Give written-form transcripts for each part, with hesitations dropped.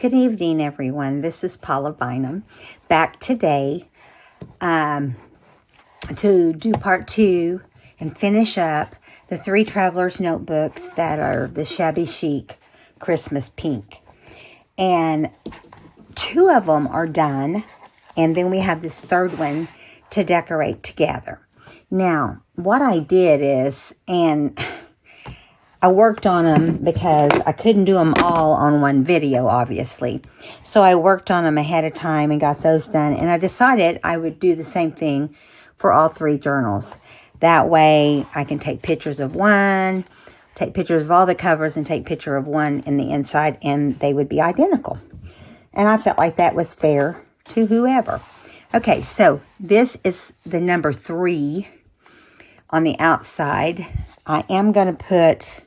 Good evening, everyone. This is Paula Bynum, back today to do part 2 and finish up the 3 Traveler's Notebooks that are the Shabby Chic Christmas Pink. And 2 of them are done, and then we have this 3rd one to decorate together. Now, what I did is, and I worked on them because I couldn't do them all on one video, obviously. So I worked on them ahead of time and got those done. And I decided I would do the same thing for all 3 journals. That way I can take pictures of one, take pictures of all the covers, and take picture of one in the inside, and they would be identical. And I felt like that was fair to whoever. Okay, so this is the number 3 on the outside. I am going to put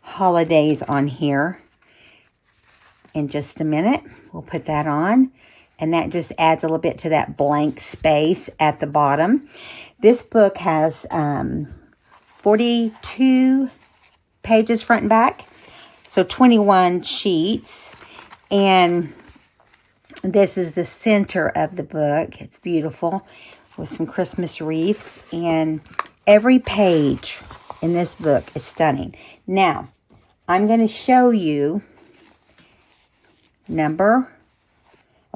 holidays on here in just a minute. We'll put that on, and that just adds a little bit to that blank space at the bottom. This book has 42 pages front and back, so 21 sheets, and this is the center of the book. It's beautiful with some Christmas wreaths, and every page in this book is stunning. Now, I'm going to show you I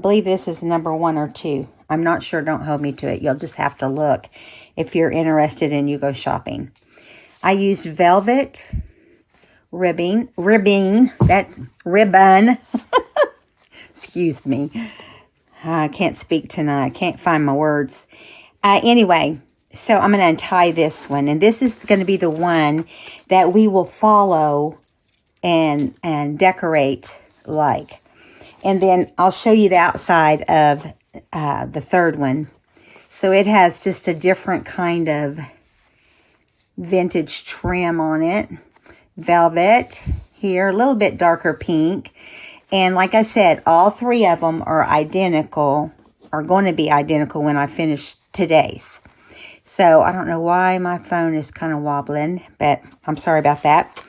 believe this is number 1 or 2. I'm not sure. Don't hold me to it. You'll just have to look if you're interested and you go shopping. I used velvet ribbon. That's ribbon. Excuse me. I can't speak tonight. I can't find my words. Anyway, so I'm going to untie this one. And this is going to be the one that we will follow and decorate like. And then I'll show you the outside of the 3rd one. So it has just a different kind of vintage trim on it. Velvet here, a little bit darker pink. And like I said, all 3 of them are identical, are going to be identical when I finish today's. So I don't know why my phone is kind of wobbling, but I'm sorry about that.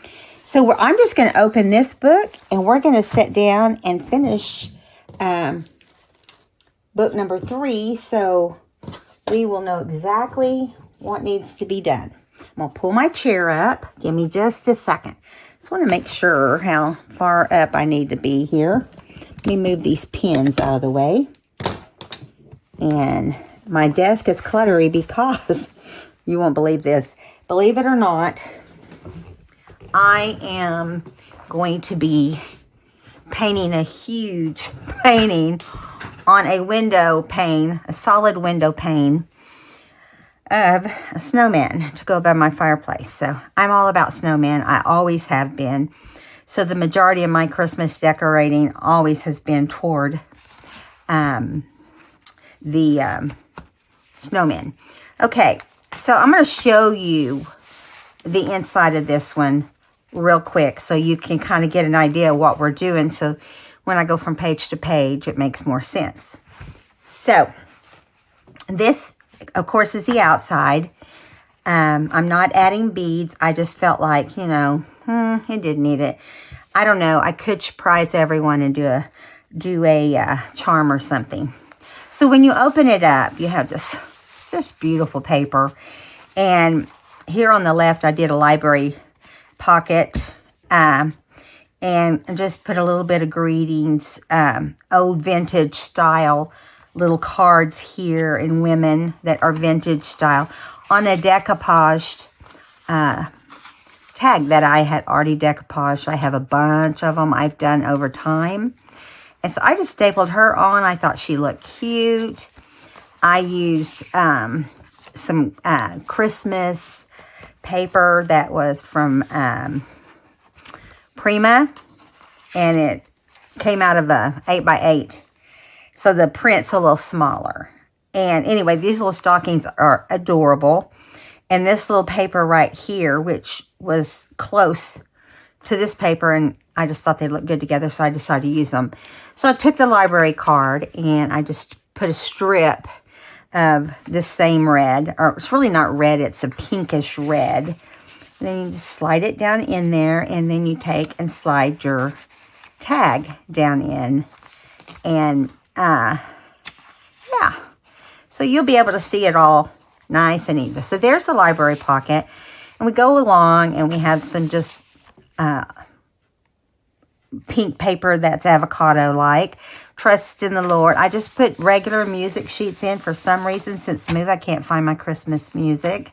So I'm just going to open this book, and we're going to sit down and finish book number 3, so we will know exactly what needs to be done. I'm going to pull my chair up. Give me just a second. Just want to make sure how far up I need to be here. Let me move these pins out of the way. And my desk is cluttery because you won't believe this. Believe it or not, I am going to be painting a huge painting on a window pane, a solid window pane of a snowman to go above my fireplace. So I'm all about snowman. I always have been. So the majority of my Christmas decorating always has been toward the snowman. Okay, so I'm going to show you the inside of this one real quick so you can kind of get an idea of what we're doing. So when I go from page to page, it makes more sense. So this, of course, is the outside. I'm not adding beads. I just felt like, it didn't need it. I don't know. I could surprise everyone and do a charm or something. So when you open it up, you have this beautiful paper. And here on the left, I did a library pocket and just put a little bit of greetings, old vintage style little cards here in women that are vintage style on a decoupaged tag that I had already decoupaged. I have a bunch of them I've done over time. And so I just stapled her on. I thought she looked cute. I used some Christmas paper that was from Prima, and it came out of a 8x8, so the print's a little smaller. And anyway, these little stockings are adorable, and this little paper right here, which was close to this paper, and I just thought they looked good together, so I decided to use them. So I took the library card, and I just put a strip of this same red, or it's really not red, it's a pinkish red. And then you just slide it down in there, and then you take and slide your tag down in. And, yeah. So you'll be able to see it all nice and easy. So there's the library pocket. And we go along and we have some just pink paper that's avocado-like. Trust in the Lord. I just put regular music sheets in for some reason. Since the move, I can't find my Christmas music.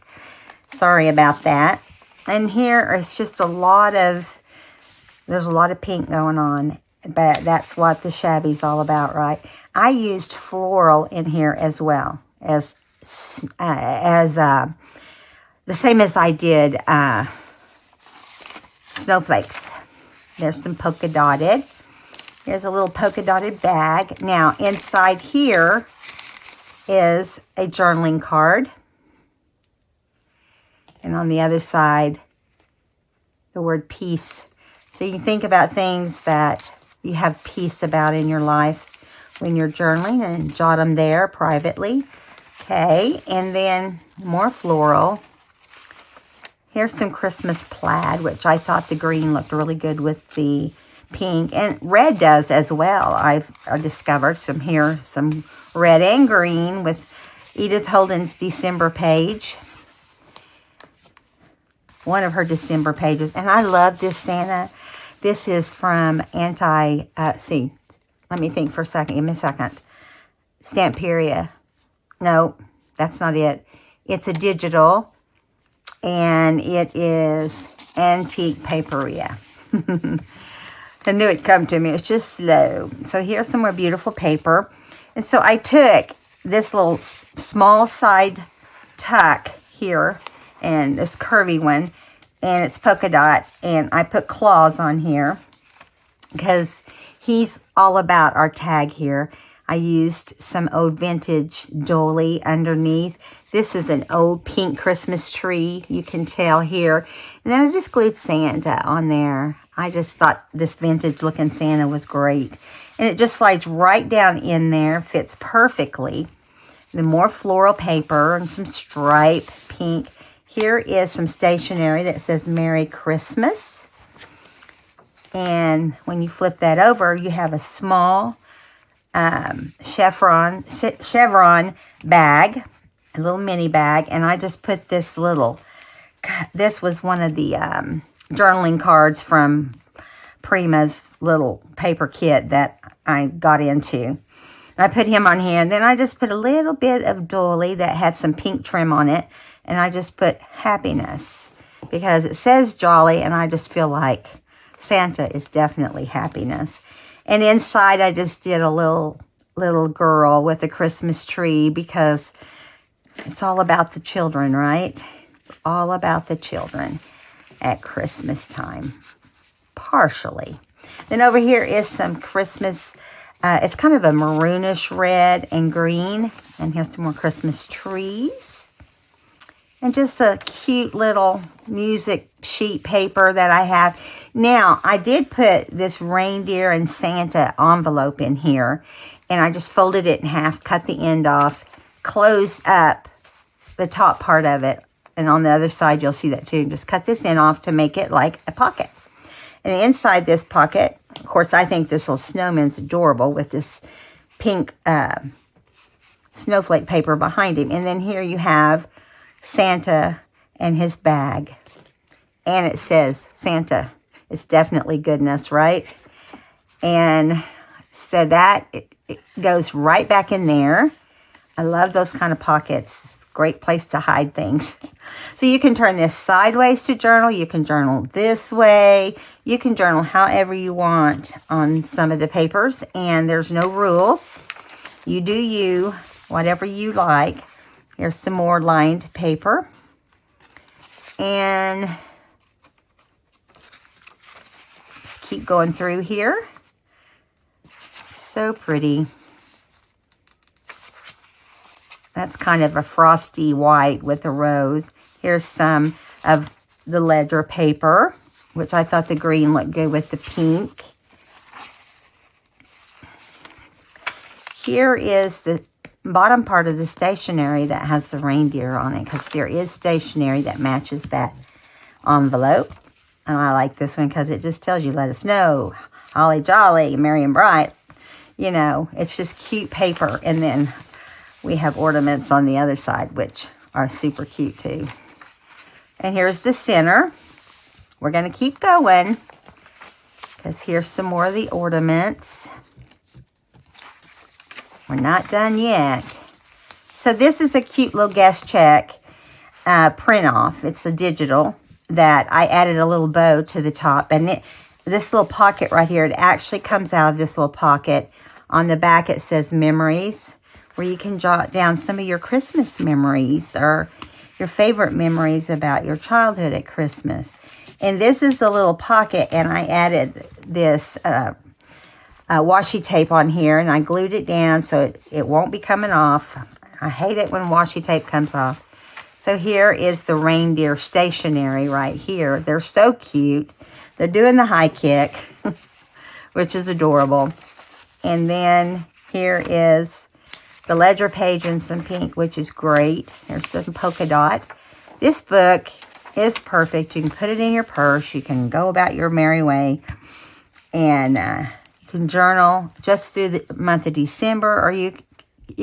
Sorry about that. And here is just there's a lot of pink going on. But that's what the Shabby's all about, right? I used floral in here as well. As the same as I did snowflakes. There's some polka dotted. Here's a little polka dotted bag. Now, inside here is a journaling card. And on the other side, the word peace. So you can think about things that you have peace about in your life when you're journaling and jot them there privately. Okay, and then more floral. Here's some Christmas plaid, which I thought the green looked really good with the pink. And red does as well. I discovered some red and green with Edith Holden's December page. One of her December pages. And I love this Santa. This is from let me think for a second. Give me a second. Stamperia. No, that's not it. It's a digital. And it is antique paperia. I knew it'd come to me. It's just slow. So here's some more beautiful paper. And so I took this little small side tuck here. And this curvy one. And it's polka dot. And I put claws on here. Because he's all about our tag here. I used some old vintage doily underneath. This is an old pink Christmas tree. You can tell here. And then I just glued Santa on there. I just thought this vintage looking Santa was great. And it just slides right down in there. Fits perfectly. Then more floral paper and some stripe pink. Here is some stationery that says Merry Christmas. And when you flip that over, you have a small chevron bag, a little mini bag, and I just put this this was one of the journaling cards from Prima's little paper kit that I got into. And I put him on here, and then I just put a little bit of doily that had some pink trim on it, and I just put happiness, because it says jolly, and I just feel like Santa is definitely happiness. And inside, I just did a little girl with a Christmas tree, because it's all about the children, right? It's all about the children at Christmas time, partially. Then over here is some Christmas, it's kind of a maroonish red and green. And here's some more Christmas trees. And just a cute little music sheet paper that I have. Now, I did put this reindeer and Santa envelope in here. And I just folded it in half, cut the end off, closed up the top part of it. And on the other side, you'll see that too. Just cut this end off to make it like a pocket. And inside this pocket, of course, I think this little snowman's adorable with this pink snowflake paper behind him. And then here you have Santa and his bag. And it says, Santa is definitely goodness, right? And so that it goes right back in there. I love those kind of pockets. It's a great place to hide things. So you can turn this sideways to journal. You can journal this way. You can journal however you want on some of the papers. And there's no rules. You do you, whatever you like. Here's some more lined paper. And just keep going through here. So pretty. That's kind of a frosty white with a rose. Here's some of the ledger paper, which I thought the green looked good with the pink. Here is the bottom part of the stationery that has the reindeer on it, because there is stationery that matches that envelope. And I like this one because it just tells you, let us know holly jolly, merry and bright. You know, it's just cute paper. And then we have ornaments on the other side, which are super cute too. And here's the center. We're going to keep going because here's some more of the ornaments. We're not done yet. So this is a cute little guest check print off. It's a digital that I added a little bow to the top. And this little pocket right here, it actually comes out of this little pocket. On the back it says memories, where you can jot down some of your Christmas memories or your favorite memories about your childhood at Christmas. And this is the little pocket, and I added this washi tape on here, and I glued it down so it won't be coming off. I hate it when washi tape comes off. So here is the reindeer stationery right here. They're so cute. They're doing the high kick, which is adorable. And then here is the ledger page in some pink, which is great. There's some polka dot. This book is perfect. You can put it in your purse. You can go about your merry way. And you can journal just through the month of December, or you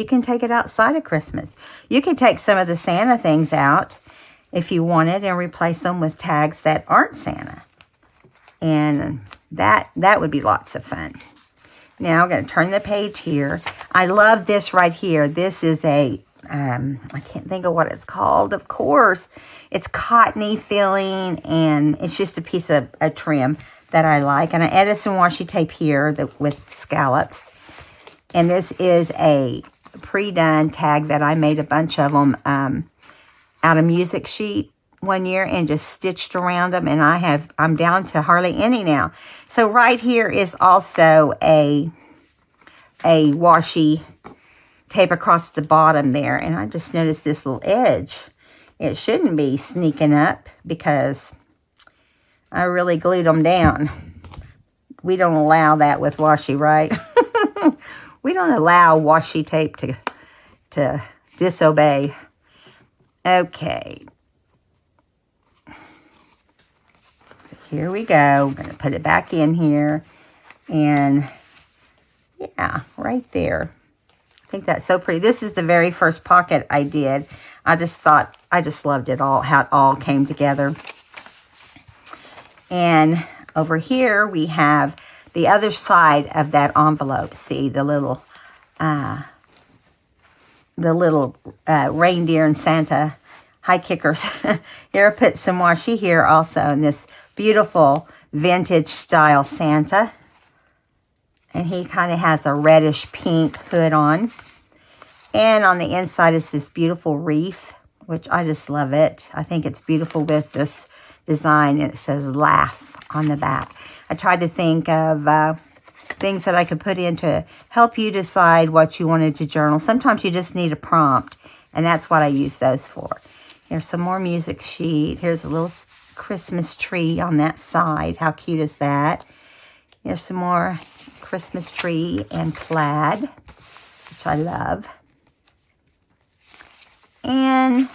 can take it outside of Christmas. You can take some of the Santa things out if you wanted and replace them with tags that aren't Santa. And that would be lots of fun. Now I'm going to turn the page here. I love this right here. This is a, I can't think of what it's called, of course. It's cottony feeling, and it's just a piece of a trim that I like. And I added some washi tape here with scallops. And this is a pre-done tag that I made a bunch of them out of music sheet one year and just stitched around them. And I'm down to hardly any now. So right here is also a washi tape across the bottom there. And I just noticed this little edge. It shouldn't be sneaking up because I really glued them down. We don't allow that with washi, right? We don't allow washi tape to disobey. Okay. So here we go. I'm going to put it back in here. And yeah, right there. I think that's so pretty. This is the very first pocket I did. I just loved it all, how it all came together. And over here we have the other side of that envelope. See the little reindeer and Santa high kickers. Here I put some washi here also, and this beautiful vintage style Santa. And he kind of has a reddish pink hood on. And on the inside is this beautiful wreath, which I just love it. I think it's beautiful with this design, and it says laugh on the back. I tried to think of things that I could put in to help you decide what you wanted to journal. Sometimes you just need a prompt, and that's what I use those for. Here's some more music sheet. Here's a little Christmas tree on that side. How cute is that? Here's some more Christmas tree and plaid, which I love. And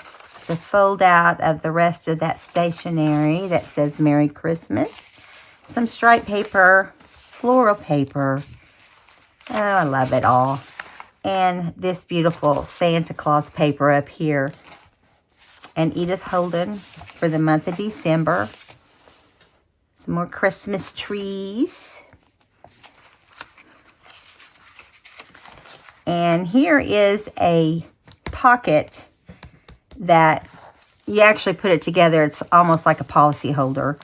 the fold out of the rest of that stationery that says Merry Christmas. Some striped paper, floral paper. Oh, I love it all. And this beautiful Santa Claus paper up here. And Edith Holden for the month of December. Some more Christmas trees. And here is a pocket that you actually put it together. It's almost like a policy holder.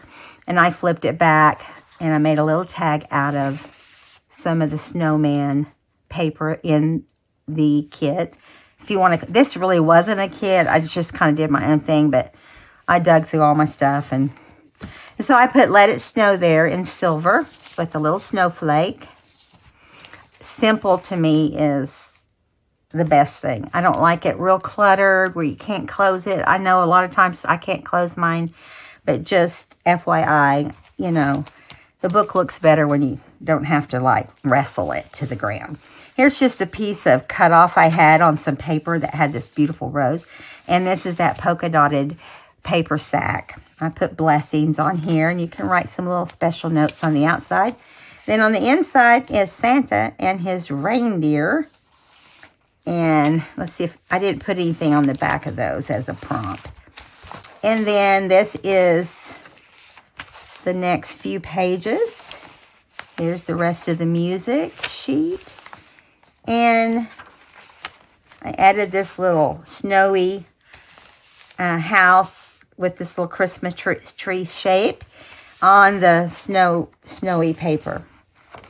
And I flipped it back and I made a little tag out of some of the snowman paper in the kit. If you want to, this really wasn't a kit. I just kind of did my own thing, but I dug through all my stuff. And so I put Let It Snow there in silver with a little snowflake. Simple to me is the best thing. I don't like it real cluttered where you can't close it. I know a lot of times I can't close mine, but just FYI, you know, the book looks better when you don't have to like wrestle it to the ground. Here's just a piece of cut off I had on some paper that had this beautiful rose. And this is that polka dotted paper sack. I put blessings on here, and you can write some little special notes on the outside. Then on the inside is Santa and his reindeer. And let's see if I didn't put anything on the back of those as a prompt. And then this is the next few pages. Here's the rest of the music sheet. And I added this little snowy house with this little Christmas tree shape on the snowy paper.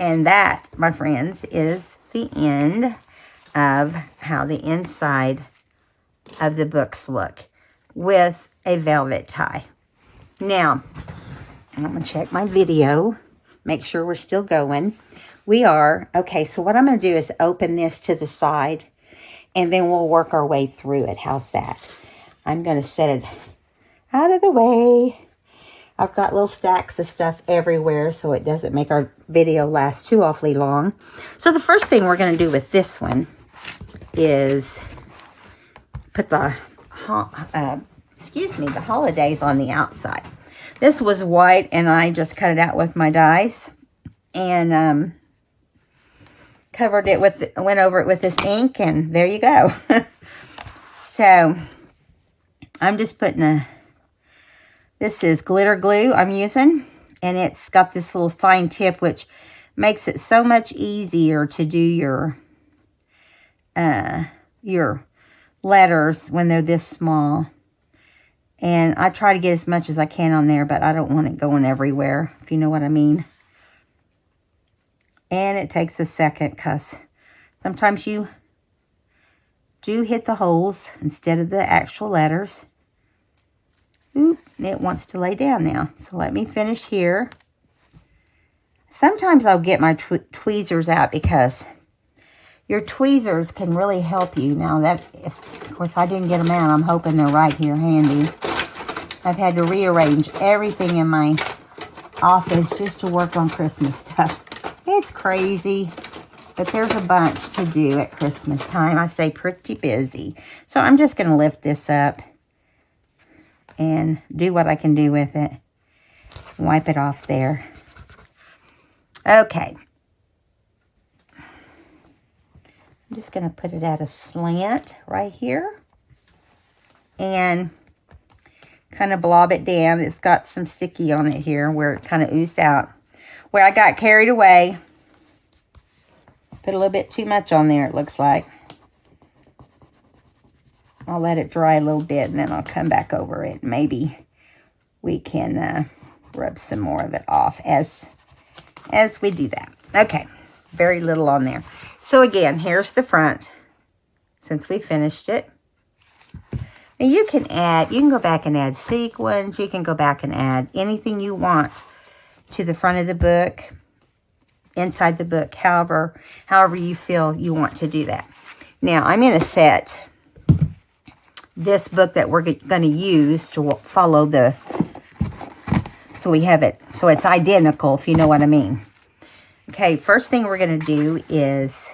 And that, my friends, is the end of how the inside of the books look with a velvet tie. Now, I'm going to check my video, make sure we're still going. We are. Okay, so what I'm going to do is open this to the side, and then we'll work our way through it. How's that? I'm going to set it out of the way. I've got little stacks of stuff everywhere, so it doesn't make our video last too awfully long. So the first thing we're going to do with this one is put the holidays on the outside. This was white, and I just cut it out with my dies, and covered it with, went over it with this ink, and there you go. So I'm just putting this is glitter glue I'm using, and it's got this little fine tip, which makes it so much easier to do your letters when they're this small. And I try to get as much as I can on there, but I don't want it going everywhere, if you know what I mean. And it takes a second, because sometimes you do hit the holes instead of the actual letters. Oop, it wants to lay down now. So let me finish here. Sometimes I'll get my tweezers out, because your tweezers can really help you. Now that, of course, I didn't get them out. I'm hoping they're right here handy. I've had to rearrange everything in my office just to work on Christmas stuff. It's crazy, but there's a bunch to do at Christmas time. I stay pretty busy. So I'm just going to lift this up and do what I can do with it. Wipe it off there. Okay. I'm just going to put it at a slant right here. And kind of blob it down. It's got some sticky on it here where it kind of oozed out. Where I got carried away. Put a little bit too much on there, it looks like. I'll let it dry a little bit, and then I'll come back over it. Maybe we can rub some more of it off as we do that. Okay, very little on there. So again, here's the front, since we finished it. Now you can go back and add sequins. You can go back and add anything you want to the front of the book, inside the book, however you feel you want to do that. Now, I'm going to set this book that we're going to use to follow so we have it, so it's identical, if you know what I mean. Okay, first thing we're going to do is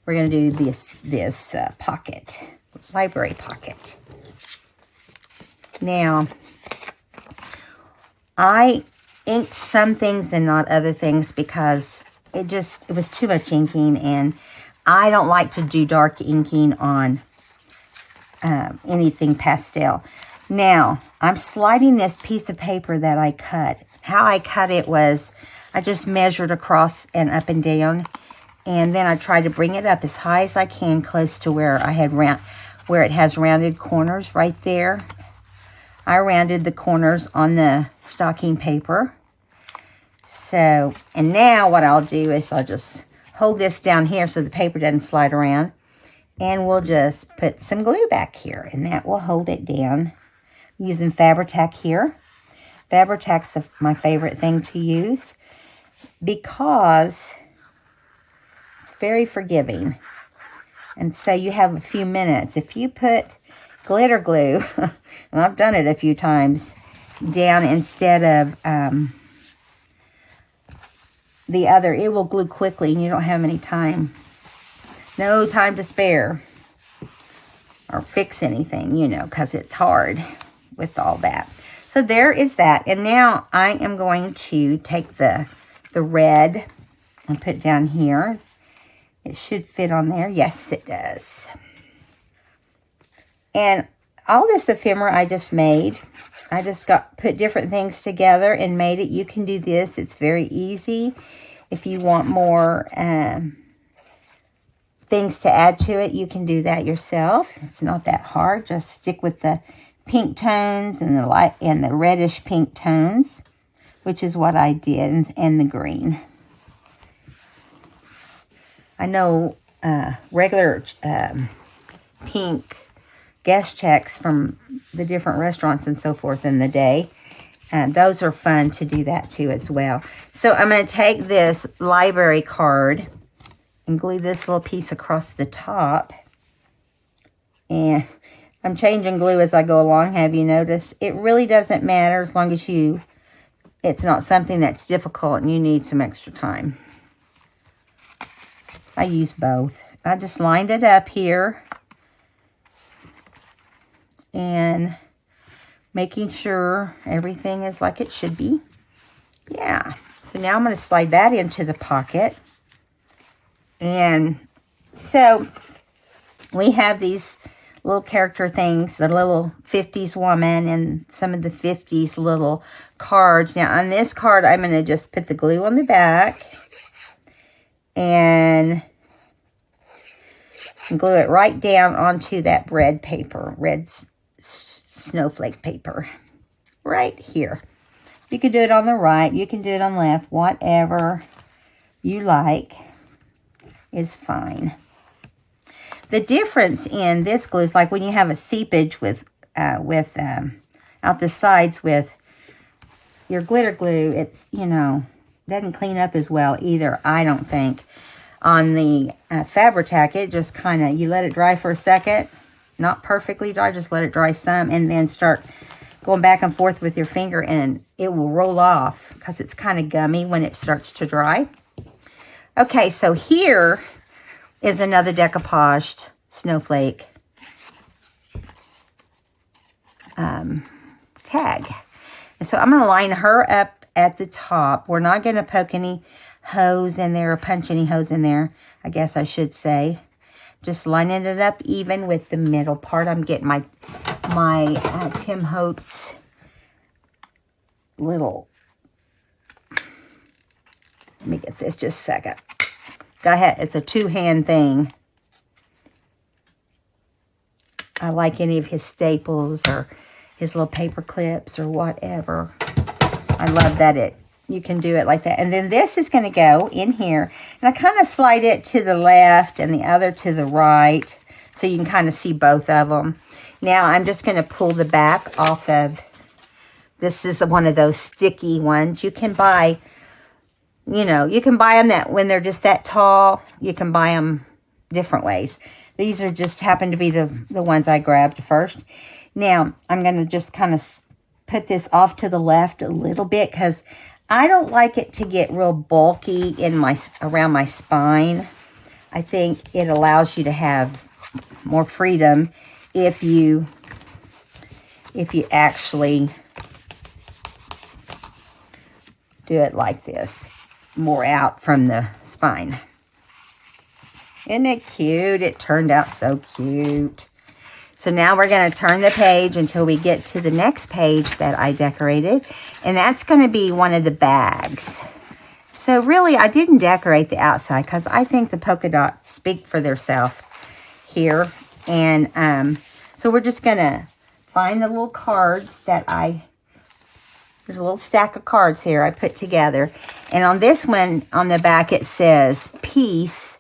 we're going to do this pocket, library pocket. Now, I inked some things and not other things because it was too much inking, and I don't like to do dark inking on anything pastel. Now, I'm sliding this piece of paper that I cut. How I cut it was I just measured across and up and down, and then I tried to bring it up as high as I can, close to where I had where it has rounded corners right there. I rounded the corners on the stocking paper. So, and now what I'll do is I'll just hold this down here so the paper doesn't slide around. And we'll just put some glue back here, and that will hold it down. I'm using Fabri-Tac here. Fabri-Tac's my favorite thing to use because it's very forgiving. And so you have a few minutes. If you put glitter glue, and I've done it a few times, down instead of the other, it will glue quickly and you don't have any time. No time to spare or fix anything, you know, because it's hard with all that. So there is that. And now I am going to take the red and put down here. It should fit on there. Yes, it does. And all this ephemera I just made. I just put different things together and made it. You can do this. It's very easy. If you want more things to add to it, you can do that yourself. It's not that hard. Just stick with the pink tones and the light and the reddish pink tones, which is what I did, and the green. I know regular pink guest checks from the different restaurants and so forth in the day. Those are fun to do that too as well. So I'm going to take this library card and glue this little piece across the top. And I'm changing glue as I go along. Have you noticed? It really doesn't matter as long as it's not something that's difficult and you need some extra time. I use both. I just lined it up here. And making sure everything is like it should be. Yeah. So now I'm going to slide that into the pocket. And so we have these little character things, the little 50s woman and some of the 50s little cards. Now on this card, I'm going to just put the glue on the back and glue it right down onto that red paper, red snowflake paper right here. You can do it on the right, you can do it on the left, whatever you like is fine. The difference in this glue is like when you have a seepage with out the sides with your glitter glue, it's, doesn't clean up as well either, I don't think. On the Fabri-Tac, it just kind of, you let it dry for a second. Not perfectly dry, just let it dry some, and then start going back and forth with your finger, and it will roll off because it's kind of gummy when it starts to dry. Okay, so here is another decoupaged snowflake tag. And so I'm going to line her up at the top. We're not going to poke any holes in there or punch any holes in there, I guess I should say. Just lining it up even with the middle part. I'm getting my Tim Holtz little, let me get this just a second. Go ahead, it's a two-hand thing. I like any of his staples or his little paper clips or whatever. I love that you can do it like that. And then this is going to go in here. And I kind of slide it to the left and the other to the right. So you can kind of see both of them. Now I'm just going to pull the back off of, this is one of those sticky ones. You can buy, you can buy them that when they're just that tall. You can buy them different ways. These are just happen to be the ones I grabbed first. Now I'm going to just kind of put this off to the left a little bit because I don't like it to get real bulky around my spine. I think it allows you to have more freedom if you actually do it like this, more out from the spine. Isn't it cute? It turned out so cute. So now we're going to turn the page until we get to the next page that I decorated. And that's going to be one of the bags. So really, I didn't decorate the outside because I think the polka dots speak for themselves here. And so we're just going to find the little cards that there's a little stack of cards here I put together. And on this one, on the back, it says peace.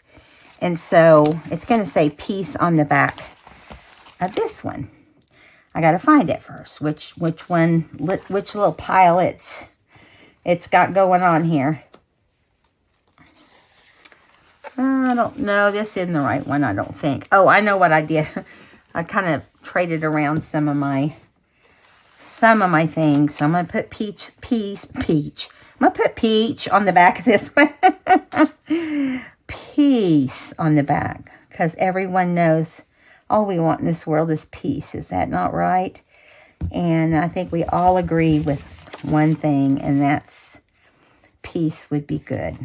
And so it's going to say peace on the back of this one. I got to find it first. Which little pile it's got going on here. I don't know. This isn't the right one, I don't think. Oh, I know what I did. I kind of traded around some of my things. So I'm going to put peach. I'm going to put peach on the back of this one. Peace on the back. Because everyone knows all we want in this world is peace. Is that not right? And I think we all agree with one thing, and that's peace would be good.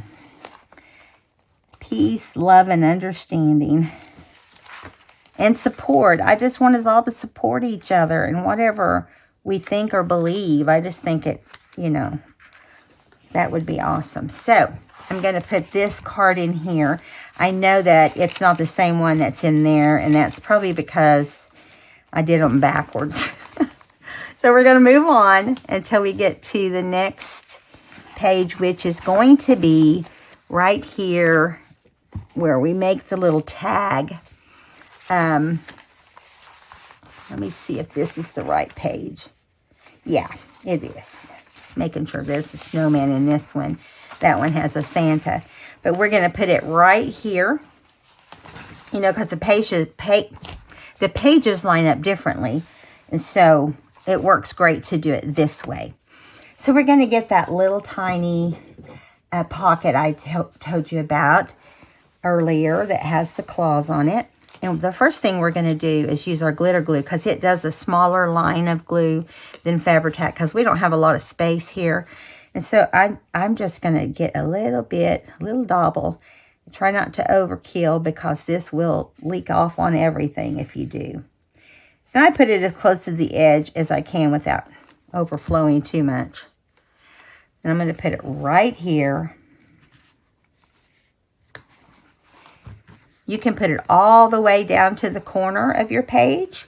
peace, love, and understanding. And support. I just want us all to support each other in whatever we think or believe. I just think it, you know, that would be awesome. So, I'm going to put this card in here. I know that it's not the same one that's in there, and that's probably because I did them backwards. So we're going to move on until we get to the next page, which is going to be right here where we make the little tag. Let me see if this is the right page. Yeah, it is. Just making sure there's a snowman in this one. That one has a Santa. But we're going to put it right here. You know, because the pages line up differently. And so it works great to do it this way. So we're going to get that little tiny pocket I told you about earlier that has the claws on it. And the first thing we're going to do is use our glitter glue because it does a smaller line of glue than Fabri-Tac because we don't have a lot of space here. And so I'm just going to get a little dauble. Try not to overkill because this will leak off on everything if you do. And I put it as close to the edge as I can without overflowing too much. And I'm going to put it right here. You can put it all the way down to the corner of your page.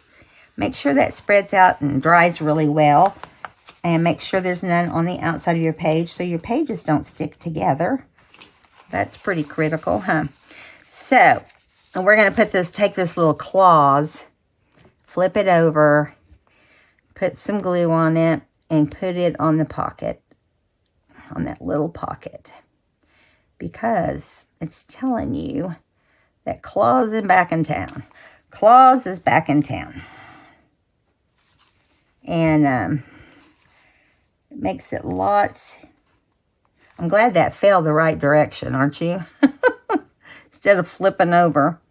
Make sure that spreads out and dries really well. And make sure there's none on the outside of your page so your pages don't stick together. That's pretty critical, huh? So, and we're going to take this little claws, flip it over, put some glue on it, and put it on the pocket, on that little pocket. Because it's telling you that Claus is back in town. Claus is back in town. And it makes it lots. I'm glad that fell the right direction, aren't you? Instead of flipping over.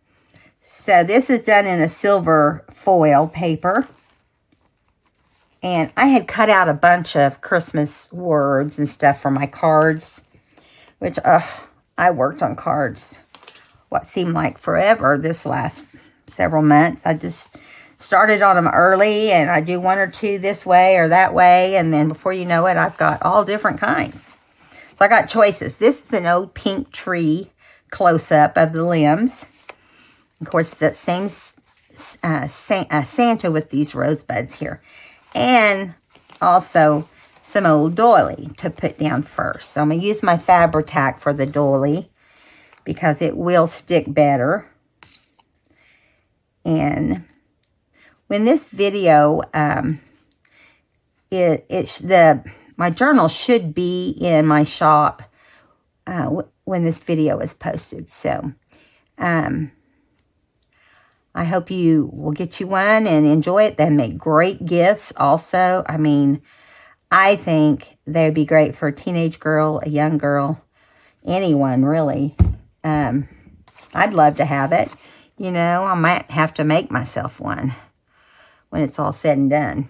So this is done in a silver foil paper. And I had cut out a bunch of Christmas words and stuff for my cards. Which, I worked on cards what seemed like forever this last several months. I just started on them early, and I do one or two this way or that way, and then before you know it, I've got all different kinds. So I got choices. This is an old pink tree close-up of the limbs. Of course, it's that same Santa with these rosebuds here. And also some old doily to put down first. So I'm going to use my Fabri-Tac for the doily because it will stick better. And when this video, my journal should be in my shop when this video is posted. So, I hope you will get you one and enjoy it. They make great gifts also. I mean, I think they'd be great for a teenage girl, a young girl, anyone really. I'd love to have it. You know, I might have to make myself one when it's all said and done.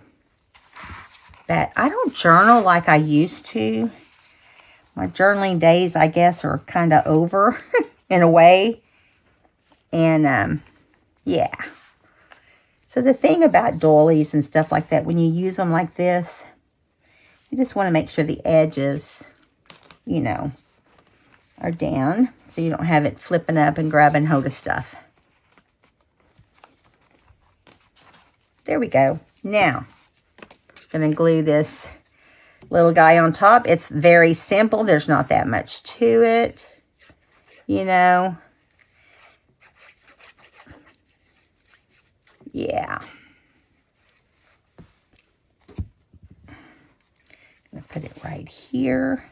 But I don't journal like I used to. My journaling days, I guess, are kind of over in a way. And, yeah. So the thing about doilies and stuff like that, when you use them like this, you just want to make sure the edges, you know, are down. So you don't have it flipping up and grabbing hold of stuff. There we go. Now, I'm going to glue this little guy on top. It's very simple. There's not that much to it, you know. Yeah. I'm going to put it right here.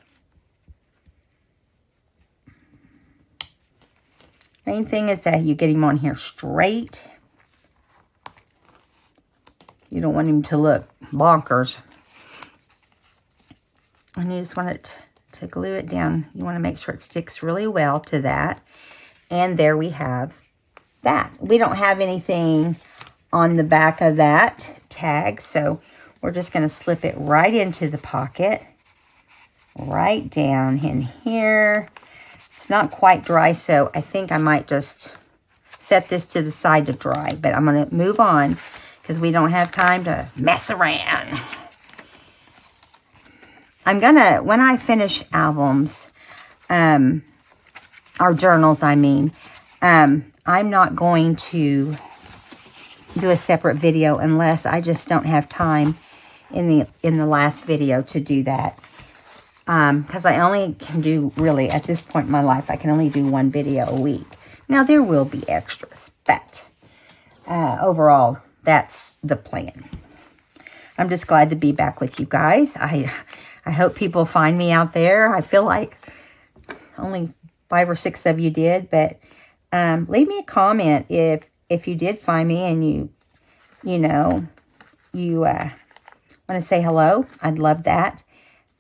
Main thing is that you get him on here straight. You don't want him to look bonkers. And you just want it to glue it down. You want to make sure it sticks really well to that. And there we have that. We don't have anything on the back of that tag, so we're just going to slip it right into the pocket. Right down in here. It's not quite dry, so I think I might just set this to the side to dry. But I'm going to move on because we don't have time to mess around. I'm going to, when I finish albums, or journals, I mean, I'm not going to do a separate video unless I just don't have time in the last video to do that. Because I only can do, really, at this point in my life, I can only do one video a week. Now, there will be extras, but overall, that's the plan. I'm just glad to be back with you guys. I hope people find me out there. I feel like only 5 or 6 of you did, but leave me a comment if you did find me and you want to say hello. I'd love that.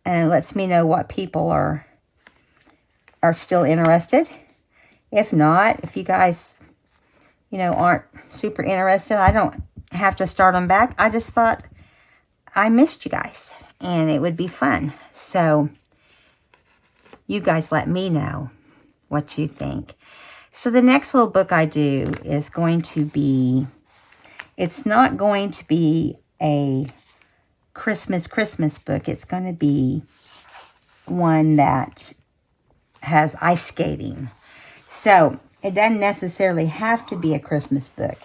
And it lets me know what people are still interested. If not, if you guys, aren't super interested, I don't have to start them back. I just thought I missed you guys and it would be fun. So you guys let me know what you think. So the next little book I do is going to be, it's not going to be a Christmas book. It's going to be one that has ice skating. So it doesn't necessarily have to be a Christmas book,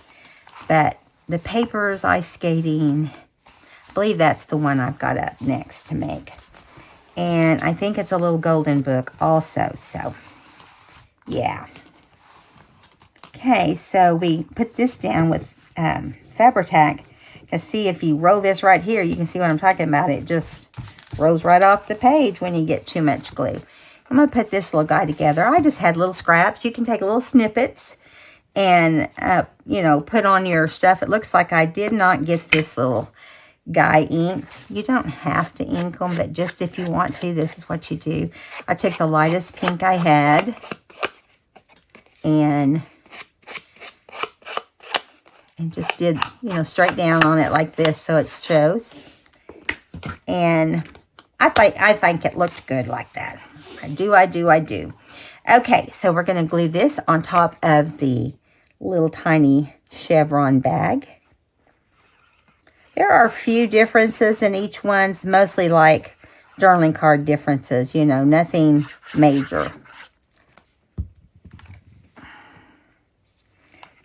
but the paper's ice skating. I believe that's the one I've got up next to make. And I think it's a little golden book also. So yeah. Okay, so we put this down with Fabri-Tac. Because see, if you roll this right here, you can see what I'm talking about. It just rolls right off the page when you get too much glue. I'm going to put this little guy together. I just had little scraps. You can take little snippets and, put on your stuff. It looks like I did not get this little guy inked. You don't have to ink them, but just if you want to, this is what you do. I took the lightest pink I had and just did, straight down on it like this so it shows. And I think it looked good like that. I do. Okay, so we're going to glue this on top of the little tiny chevron bag. There are a few differences in each one, mostly like journaling card differences, nothing major.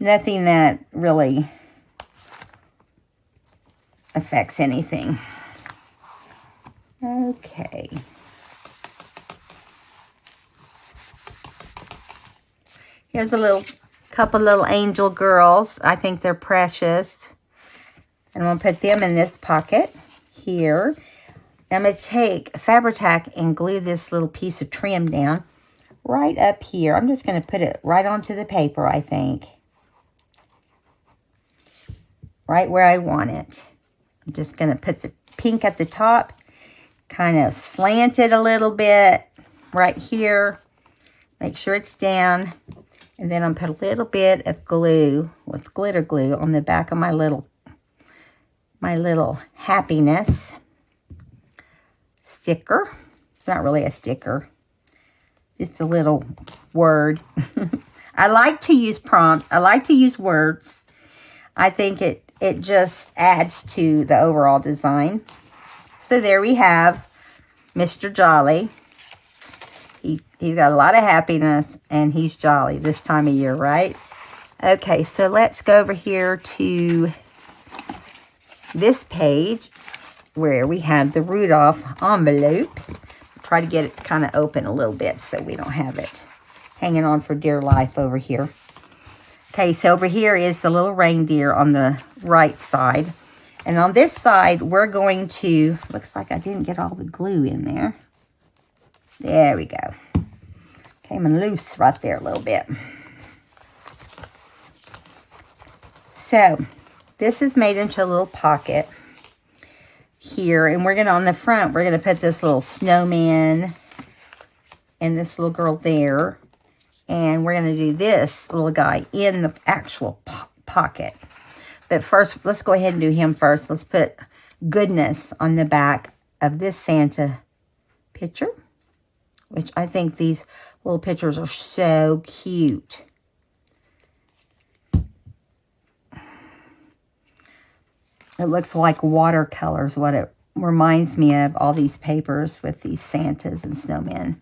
Nothing that really affects anything. Okay. Here's a couple little angel girls. I think they're precious. And I'm going to put them in this pocket here. I'm going to take Fabri-Tac and glue this little piece of trim down right up here. I'm just going to put it right onto the paper, I think. Right where I want it. I'm just going to put the pink at the top, kind of slant it a little bit right here. Make sure it's down. And then I'll put a little bit of glue with glitter glue on the back of my little happiness sticker. It's not really a sticker. Just a little word. I like to use prompts. I like to use words. I think it just adds to the overall design. So there we have Mr. Jolly. He's got a lot of happiness and he's jolly this time of year, right? Okay, so let's go over here to this page where we have the Rudolph envelope. Try to get it kind of open a little bit so we don't have it hanging on for dear life over here. Okay, so over here is the little reindeer on the right side. And on this side, we're going to, looks like I didn't get all the glue in there. There we go. Came in loose right there a little bit. So, this is made into a little pocket here. And we're going to, on the front, we're going to put this little snowman and this little girl there. And we're going to do this little guy in the actual pocket. But first, let's go ahead and do him first. Let's put goodness on the back of this Santa picture, which I think these little pictures are so cute. It looks like watercolors, what it reminds me of, all these papers with these Santas and snowmen.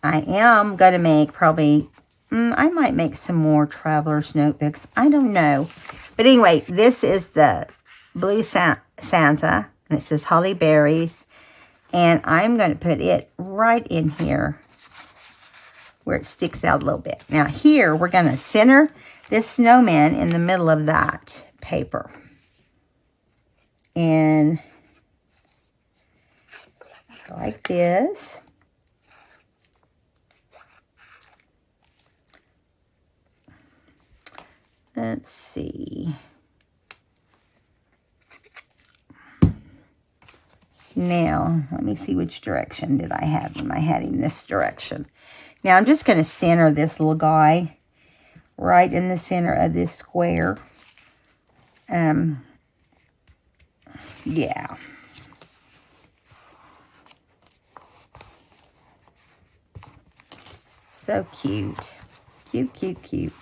I am going to make probably, I might make some more traveler's notebooks. I don't know. But anyway, this is the blue Santa, and it says Holly Berries. And I'm going to put it right in here where it sticks out a little bit. Now here, we're going to center this snowman in the middle of that paper. And like this. Let's see. Now, let me see which direction did I have him. I had him this direction. Now, I'm just going to center this little guy right in the center of this square. Yeah. So cute. Cute, cute, cute.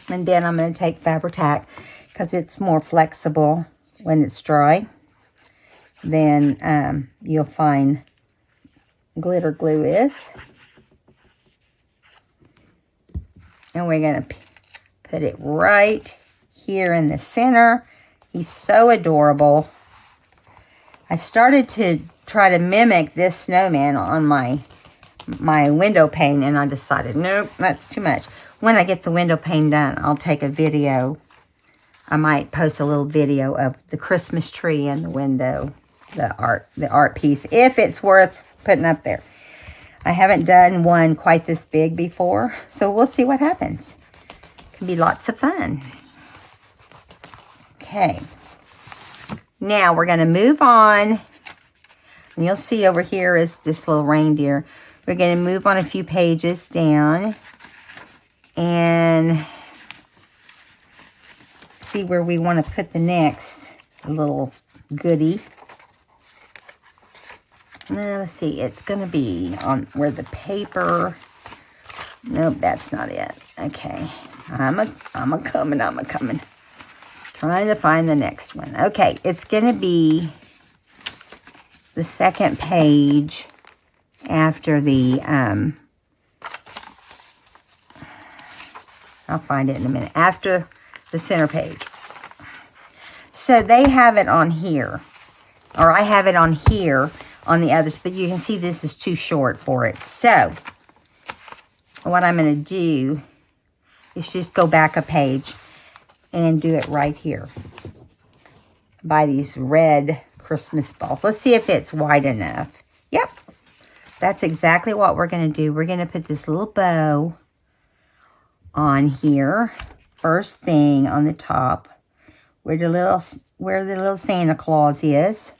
And then I'm going to take Fabri-Tac because it's more flexible when it's dry than you'll find glitter glue is. And we're going to put it right here in the center. He's so adorable. I started to try to mimic this snowman on my window pane, and I decided, nope, that's too much. When I get the window pane done, I'll take a video. I might post a little video of the Christmas tree and the window, the art piece, if it's worth putting up there. I haven't done one quite this big before, so we'll see what happens. It can be lots of fun. Okay. Now we're going to move on. And you'll see over here is this little reindeer. We're going to move on a few pages down and see where we want to put the next little goodie. Now, let's see, it's going to be on where the paper, nope, that's not it. Okay, I'm a coming. Trying to find the next one. Okay, it's going to be the second page after the, I'll find it in a minute. After the center page. So they have it on here. Or I have it on here on the others. But you can see this is too short for it. So what I'm going to do is just go back a page and do it right here. By these red Christmas balls. Let's see if it's wide enough. Yep. That's exactly what we're going to do. We're going to put this little bow on here. First thing on the top. Where the little Santa Claus is.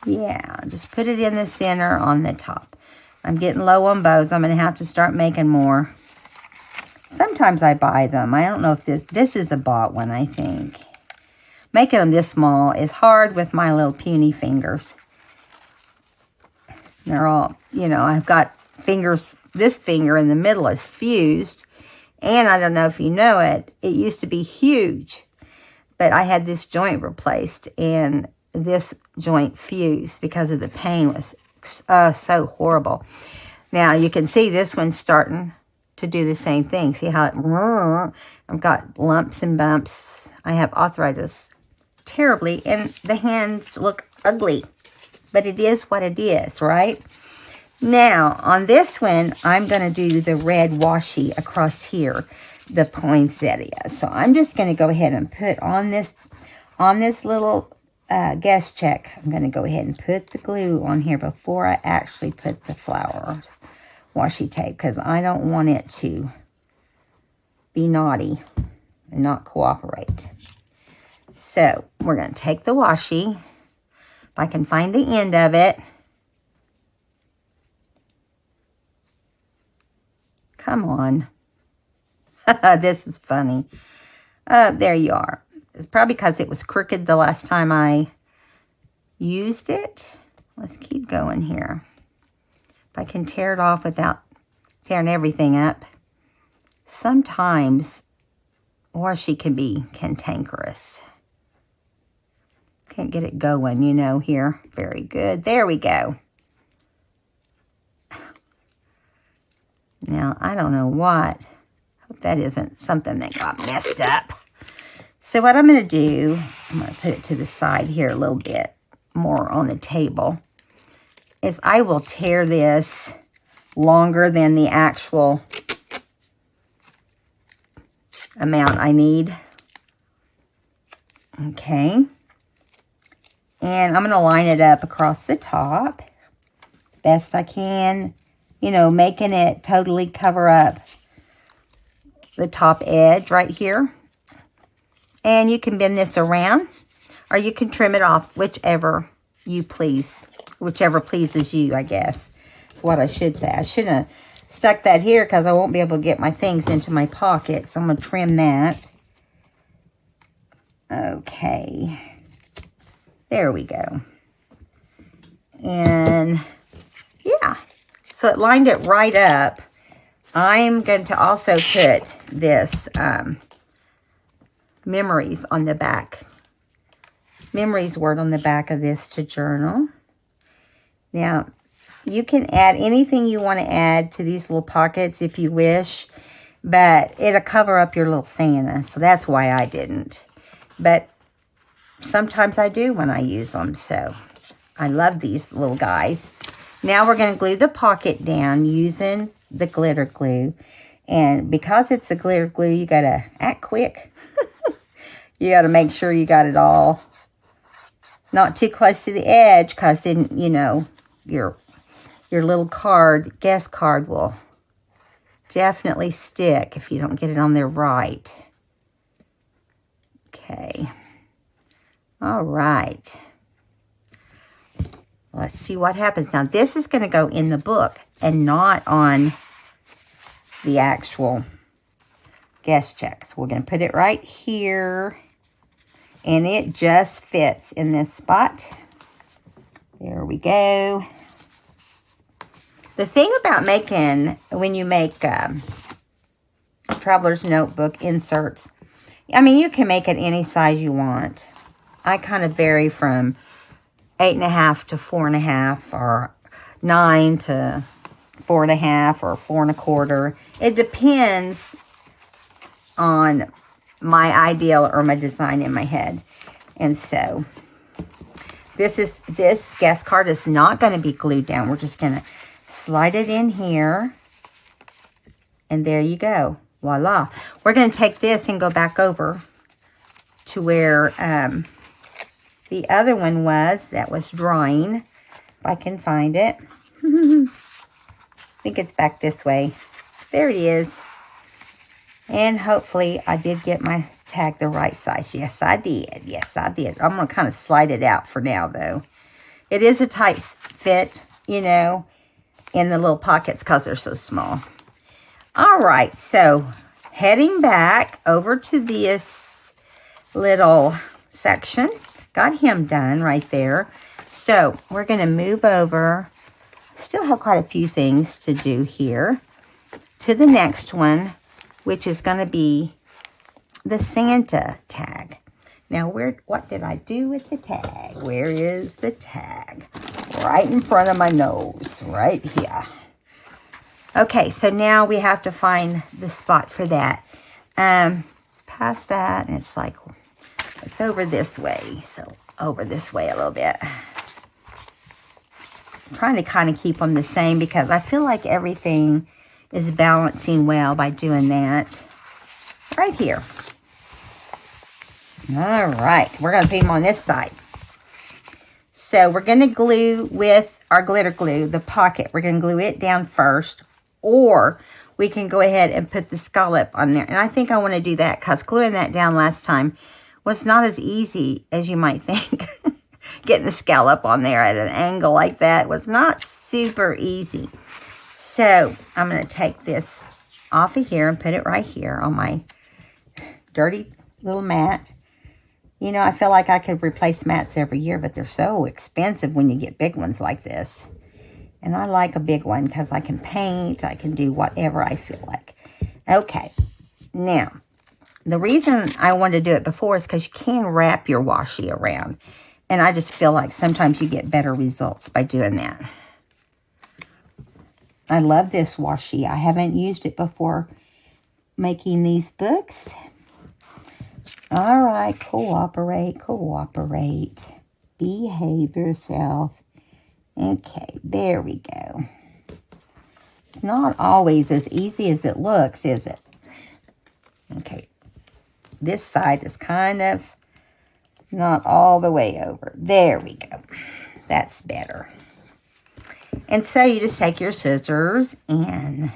Yeah, just put it in the center on the top. I'm getting low on bows. I'm going to have to start making more. Sometimes I buy them. I don't know if this is a bought one, I think. Making them this small is hard with my little puny fingers. They're all, you know, I've got fingers, this finger in the middle is fused. And I don't know if you know it, it used to be huge. But I had this joint replaced and this joint fused because of the pain was so horrible. Now you can see this one's starting to do the same thing. See how I've got lumps and bumps. I have arthritis terribly and the hands look ugly. But it is what it is, right? Now, on this one, I'm going to do the red washi across here, the poinsettia. So I'm just going to go ahead and put on this little guest check. I'm going to go ahead and put the glue on here before I actually put the flower washi tape, because I don't want it to be naughty and not cooperate. So we're going to take the washi. If I can find the end of it. Come on. This is funny. There you are. It's probably because it was crooked the last time I used it. Let's keep going here. If I can tear it off without tearing everything up. Sometimes washi can be cantankerous. Can't get it going, you know, here. Very good. There we go. Now, I don't know what. Hope that isn't something that got messed up. So what I'm going to do, I'm going to put it to the side here a little bit more on the table, is I will tear this longer than the actual amount I need. Okay. And I'm going to line it up across the top as best I can, you know, making it totally cover up the top edge right here. And you can bend this around, or you can trim it off, whichever you please. Whichever pleases you, I guess. That's what I should say. I shouldn't have stuck that here because I won't be able to get my things into my pocket. So I'm going to trim that. Okay. There we go. And yeah, so it lined it right up. I'm going to also put this memories on the back. Memories word on the back of this to journal. Now, you can add anything you want to add to these little pockets if you wish, but it'll cover up your little Santa, so that's why I didn't. But sometimes I do when I use them, so I love these little guys. Now we're going to glue the pocket down using the glitter glue. And because it's a glitter glue, you got to act quick. You got to make sure you got it all not too close to the edge, because then, you know, your little card, guest card, will definitely stick if you don't get it on there right. Okay. All right. Let's see what happens. Now, this is going to go in the book and not on the actual guest check. So we're going to put it right here. And it just fits in this spot. There we go. The thing about making, when you make traveler's notebook inserts, I mean, you can make it any size you want. I kind of vary from 8.5 to 4.5, or 9 to 4.5, or 4 1/4. It depends on my ideal or my design in my head. And so this guest card is not going to be glued down. We're just going to slide it in here. And there you go. Voila. We're going to take this and go back over to where the other one was. That was drawing. If I can find it. I think it's back this way. There it is. And hopefully I did get my tag the right size. Yes, I did. Yes, I did. I'm going to kind of slide it out for now, though. It is a tight fit, you know, in the little pockets because they're so small. All right, so heading back over to this little section. Got him done right there. So we're going to move over. Still have quite a few things to do here. To the next one, which is going to be the Santa tag. Now, what did I do with the tag? Where is the tag? Right in front of my nose, right here. Okay, so now we have to find the spot for that. Past that, and it's like, it's over this way. So, over this way a little bit. I'm trying to kind of keep them the same because I feel like everything is balancing well by doing that right here. All right, we're going to put them on this side. So we're going to glue with our glitter glue, the pocket. We're going to glue it down first, or we can go ahead and put the scallop on there. And I think I want to do that because gluing that down last time was not as easy as you might think. Getting the scallop on there at an angle like that was not super easy. So I'm going to take this off of here and put it right here on my dirty little mat. You know, I feel like I could replace mats every year, but they're so expensive when you get big ones like this. And I like a big one because I can paint, I can do whatever I feel like. Okay, now, the reason I wanted to do it before is because you can wrap your washi around. And I just feel like sometimes you get better results by doing that. I love this washi. I haven't used it before making these books. All right, cooperate, cooperate. Behave yourself. Okay, there we go. It's not always as easy as it looks, is it? Okay, this side is kind of not all the way over. There we go. That's better. And so you just take your scissors and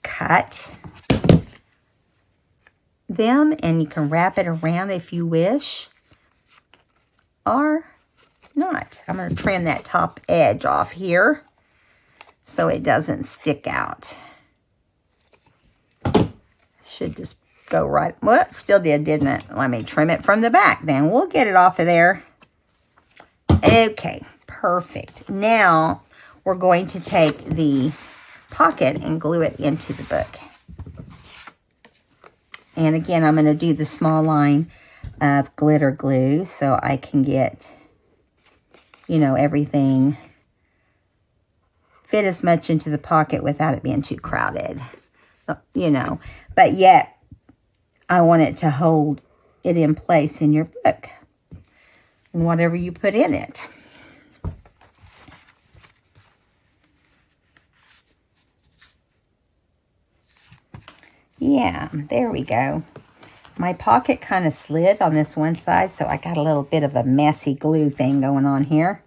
cut them, and you can wrap it around if you wish, or not. I'm going to trim that top edge off here so it doesn't stick out. Should just go right. Well, still did, didn't it? Let me trim it from the back then. We'll get it off of there. Okay, perfect. Now we're going to take the pocket and glue it into the book. And again, I'm going to do the small line of glitter glue so I can get, you know, everything fit as much into the pocket without it being too crowded, you know. But yet, I want it to hold it in place in your book and whatever you put in it. Yeah, there we go. My pocket kind of slid on this one side, so I got a little bit of a messy glue thing going on here.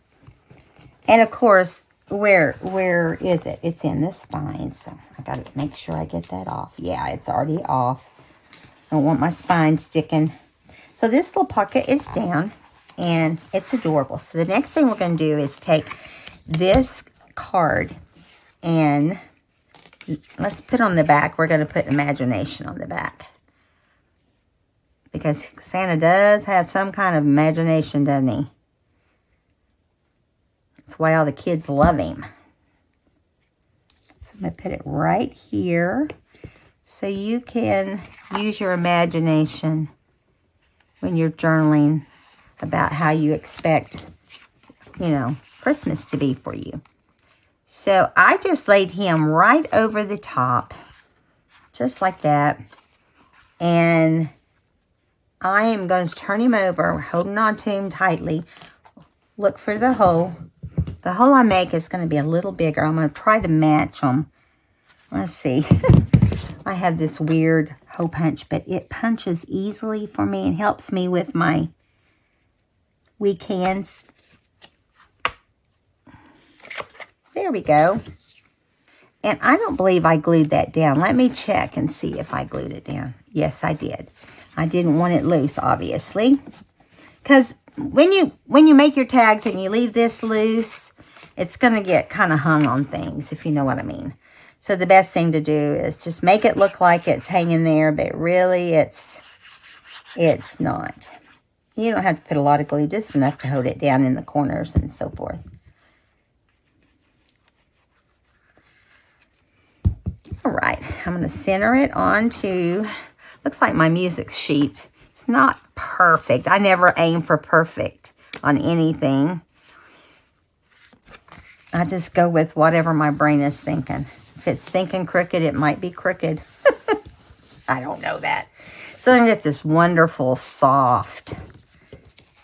And of course, where is it? It's in the spine, so I got to make sure I get that off. Yeah, it's already off. I don't want my spine sticking. So this little pocket is down, and it's adorable. So the next thing we're going to do is take this card and let's put on the back. We're going to put imagination on the back. Because Santa does have some kind of imagination, doesn't he? That's why all the kids love him. So I'm going to put it right here so you can use your imagination when you're journaling about how you expect, you know, Christmas to be for you. So I just laid him right over the top, just like that. And I am going to turn him over, holding on to him tightly. Look for the hole. The hole I make is going to be a little bigger. I'm going to try to match them. Let's see. I have this weird hole punch, but it punches easily for me and helps me with my weak hands. There we go. And I don't believe I glued that down. Let me check and see if I glued it down. Yes, I did. I didn't want it loose, obviously. Because when you make your tags and you leave this loose, it's going to get kind of hung on things, if you know what I mean. So the best thing to do is just make it look like it's hanging there, but really it's not. You don't have to put a lot of glue, just enough to hold it down in the corners and so forth. All right, I'm going to center it onto, looks like my music sheet. It's not perfect. I never aim for perfect on anything. I just go with whatever my brain is thinking. If it's thinking crooked, it might be crooked. I don't know that. So I'm going to get this wonderful soft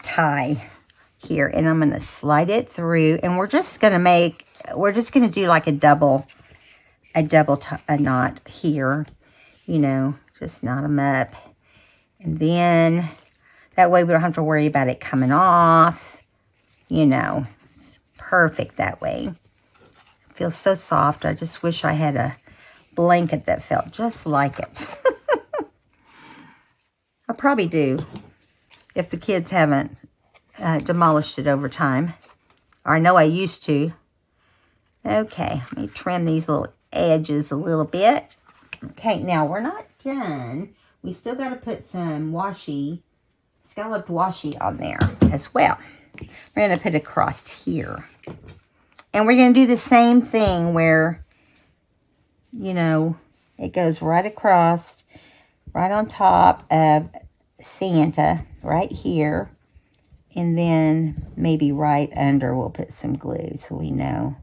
tie here. And I'm going to slide it through. And we're just going to do like a double knot here, you know, just knot them up. And then that way we don't have to worry about it coming off, you know. It's perfect that way. It feels so soft. I just wish I had a blanket that felt just like it. I probably do if the kids haven't demolished it over time. Or I know I used to. Okay, let me trim these little edges a little bit. Okay, now we're not done. We still got to put some washi. It's scalloped washi on there as well. We're going to put across here. And we're going to do the same thing where, you know, it goes right across, right on top of Santa, right here. And then maybe right under, we'll put some glue so we know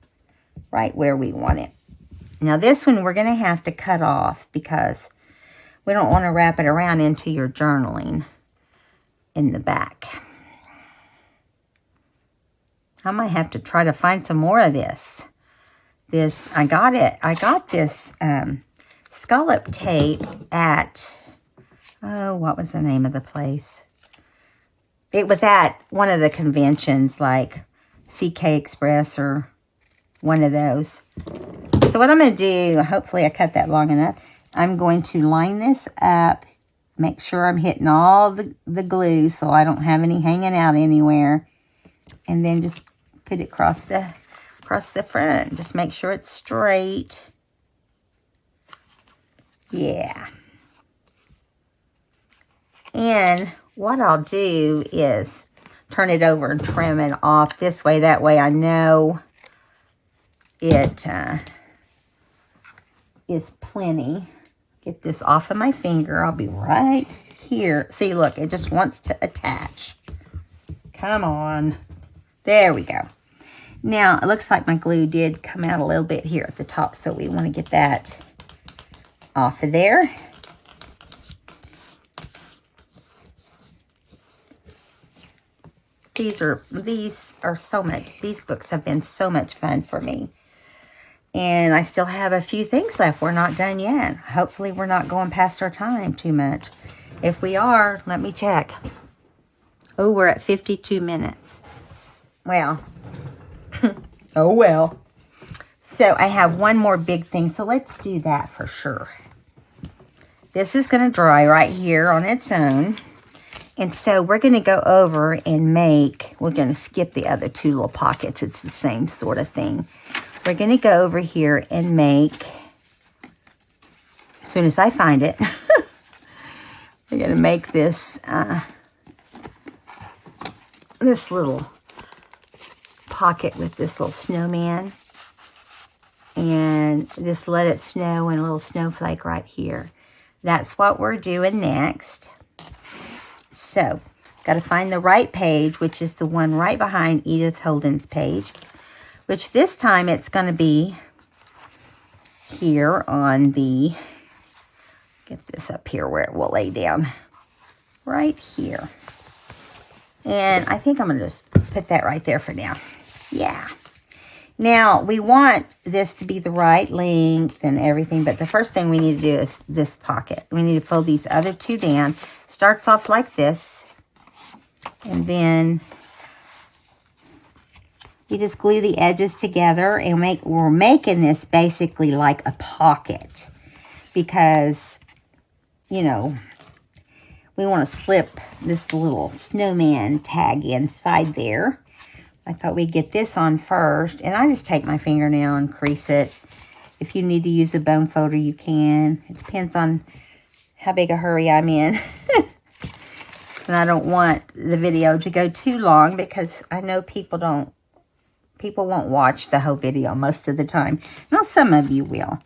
right where we want it. Now this one we're going to have to cut off because we don't want to wrap it around into your journaling in the back. I might have to try to find some more of this. I got this scallop tape at, oh, what was the name of the place? It was at one of the conventions like CK Express or one of those. So what I'm going to do, hopefully I cut that long enough. I'm going to line this up, make sure I'm hitting all the glue so I don't have any hanging out anywhere. And then just put it across the front. Just make sure it's straight. Yeah. And what I'll do is turn it over and trim it off this way. That way I know it is plenty. Get this off of my finger. I'll be right here. See, look, it just wants to attach. Come on. There we go. Now, it looks like my glue did come out a little bit here at the top, so we want to get that off of there. These books have been so much fun for me. And I still have a few things left. We're not done yet. Hopefully we're not going past our time too much. If we are, let me check. Oh, we're at 52 minutes. Well, oh well. So I have one more big thing. So let's do that for sure. This is going to dry right here on its own. And so we're going to go over and we're going to skip the other two little pockets. It's the same sort of thing. We're going to go over here and make, as soon as I find it, we're going to make this, this little pocket with this little snowman. And just let it snow and a little snowflake right here. That's what we're doing next. So, got to find the right page, which is the one right behind Edith Holden's page. Which this time it's going to be here on the, get this up here where it will lay down. Right here. And I think I'm going to just put that right there for now. Yeah. Now, we want this to be the right length and everything, but the first thing we need to do is this pocket. We need to fold these other two down. Starts off like this. And then you just glue the edges together and we're making this basically like a pocket. Because, you know, we want to slip this little snowman tag inside there. I thought we'd get this on first. And I just take my fingernail and crease it. If you need to use a bone folder, you can. It depends on how big a hurry I'm in. And I don't want the video to go too long because I know people won't watch the whole video most of the time. Now, some of you will.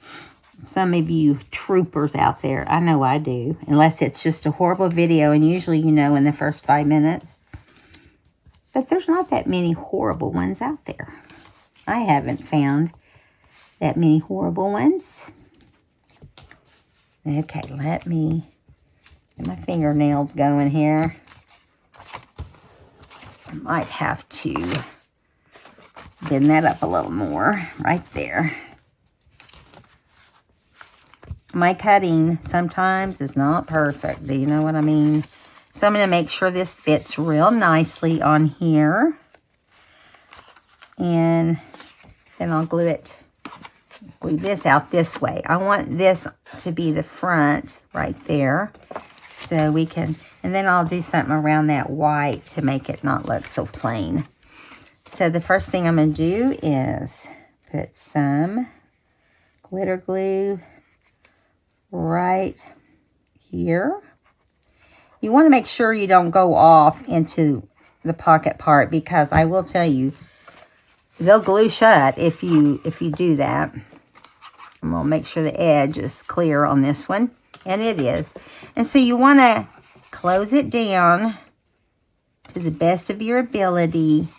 Some of you troopers out there, I know I do. Unless it's just a horrible video, and usually you know in the first 5 minutes. But there's not that many horrible ones out there. I haven't found that many horrible ones. Okay, let me get my fingernails going here. I might have to bend that up a little more right there. My cutting sometimes is not perfect. Do you know what I mean? So I'm going to make sure this fits real nicely on here. And then I'll glue this out this way. I want this to be the front right there. So we can, and then I'll do something around that white to make it not look so plain. So the first thing I'm going to do is put some glitter glue right here. You want to make sure you don't go off into the pocket part, because I will tell you, they'll glue shut if you do that. I'm going to make sure the edge is clear on this one, and it is. And so you want to close it down to the best of your ability.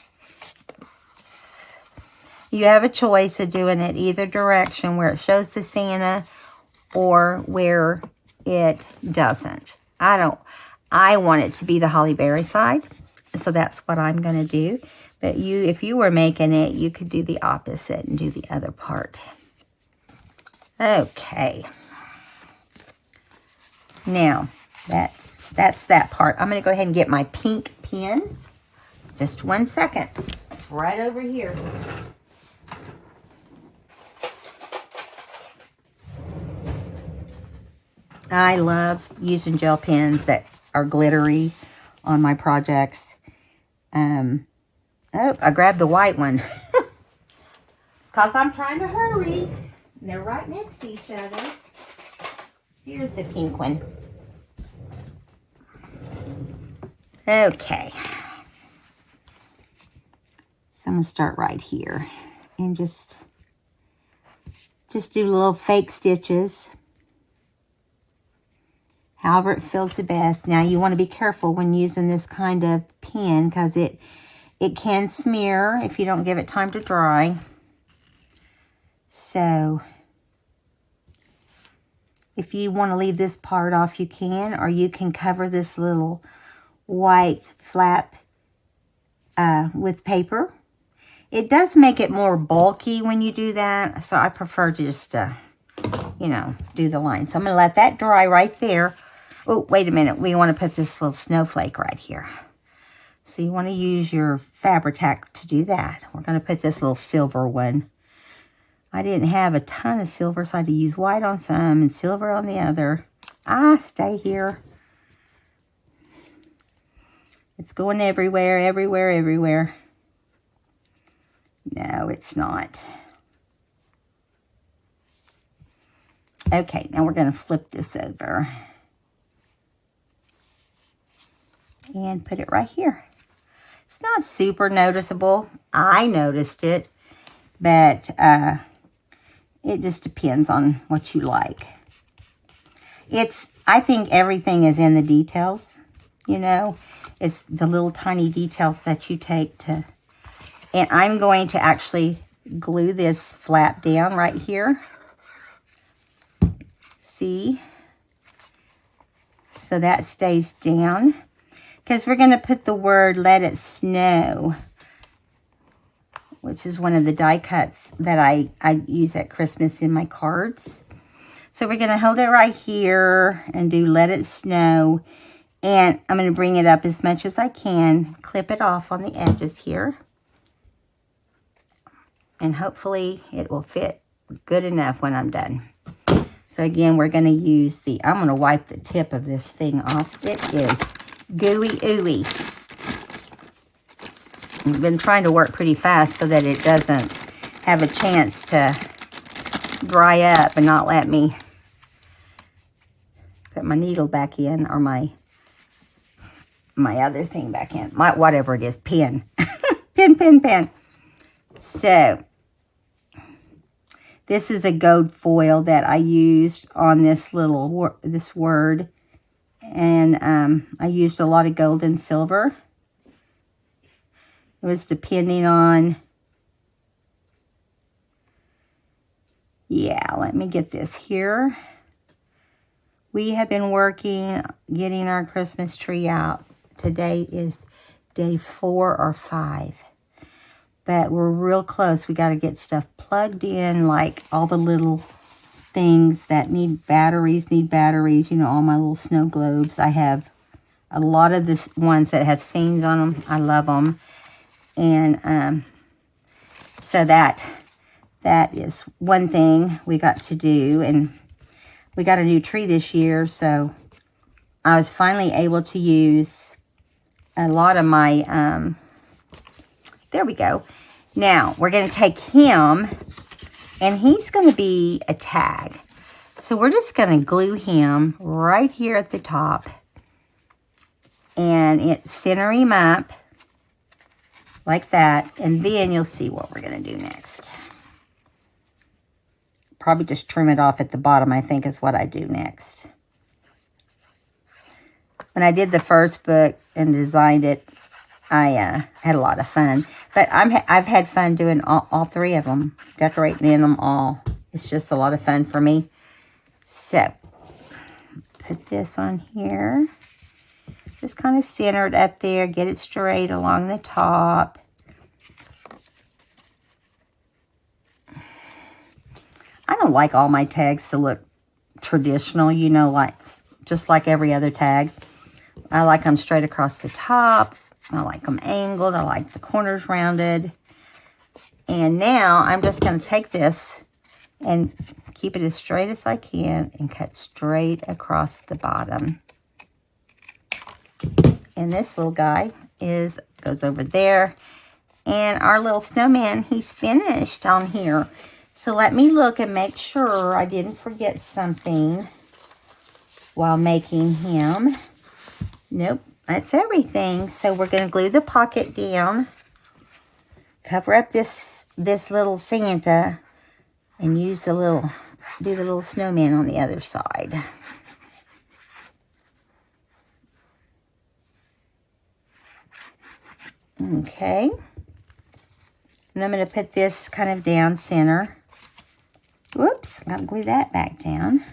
You have a choice of doing it either direction, where it shows the Santa or where it doesn't. I want it to be the holly berry side, so that's what I'm going to do. But if you were making it, you could do the opposite and do the other part. Okay. Now, that's that part. I'm going to go ahead and get my pink pen. Just 1 second. It's right over here. I love using gel pens that are glittery on my projects. Oh, I grabbed the white one. It's because I'm trying to hurry. And they're right next to each other. Here's the pink one. Okay. So I'm going to start right here. And just do little fake stitches. However it feels the best. Now you want to be careful when using this kind of pen, because it can smear if you don't give it time to dry. So if you want to leave this part off, you can, or you can cover this little white flap with paper. It does make it more bulky when you do that, so I prefer to just, you know, do the line. So I'm going to let that dry right there. Oh, wait a minute. We want to put this little snowflake right here. So you want to use your Fabri-Tac to do that. We're going to put this little silver one. I didn't have a ton of silver, so I had to use white on some and silver on the other. Stay here. It's going everywhere, everywhere, everywhere. No, it's not. Okay, now we're going to flip this over. And put it right here. It's not super noticeable. I noticed it, but it just depends on what you like. I think everything is in the details, you know. It's the little tiny details that you take to... And I'm going to actually glue this flap down right here. See? So that stays down. Because we're going to put the word "Let It Snow," which is one of the die cuts that I use at Christmas in my cards. So we're going to hold it right here and do "Let It Snow." And I'm going to bring it up as much as I can. Clip it off on the edges here. And hopefully it will fit good enough when I'm done. So again, we're going to use I'm going to wipe the tip of this thing off. It is gooey ooey. I've been trying to work pretty fast so that it doesn't have a chance to dry up and not let me put my needle back in, or my other thing back in. Whatever it is, pen. pen. So, this is a gold foil that I used on this this word. And I used a lot of gold and silver. It was depending on... Yeah, let me get this here. We have been working, getting our Christmas tree out. Today is day 4 or 5. But we're real close. We got to get stuff plugged in, like all the little things that need batteries. You know, all my little snow globes. I have a lot of the ones that have seams on them. I love them. And so that is one thing we got to do. And we got a new tree this year, so I was finally able to use a lot of my... there we go. Now, we're going to take him, and he's going to be a tag. So we're just going to glue him right here at the top. and center him up like that. And then you'll see what we're going to do next. Probably just trim it off at the bottom, I think, is what I do next. When I did the first book and designed it, I had a lot of fun. But I've had fun doing all three of them, decorating in them all. It's just a lot of fun for me. So, put this on here. Just kind of center it up there. Get it straight along the top. I don't like all my tags to look traditional, you know, like just like every other tag. I like them straight across the top. I like them angled. I like the corners rounded. And now I'm just going to take this and keep it as straight as I can and cut straight across the bottom. And this little guy goes over there. And our little snowman, he's finished on here. So let me look and make sure I didn't forget something while making him. Nope, that's everything. So we're going to glue the pocket down. Cover up this little Santa. And do the little snowman on the other side. Okay. And I'm going to put this kind of down center. Whoops, I'm going to glue that back down.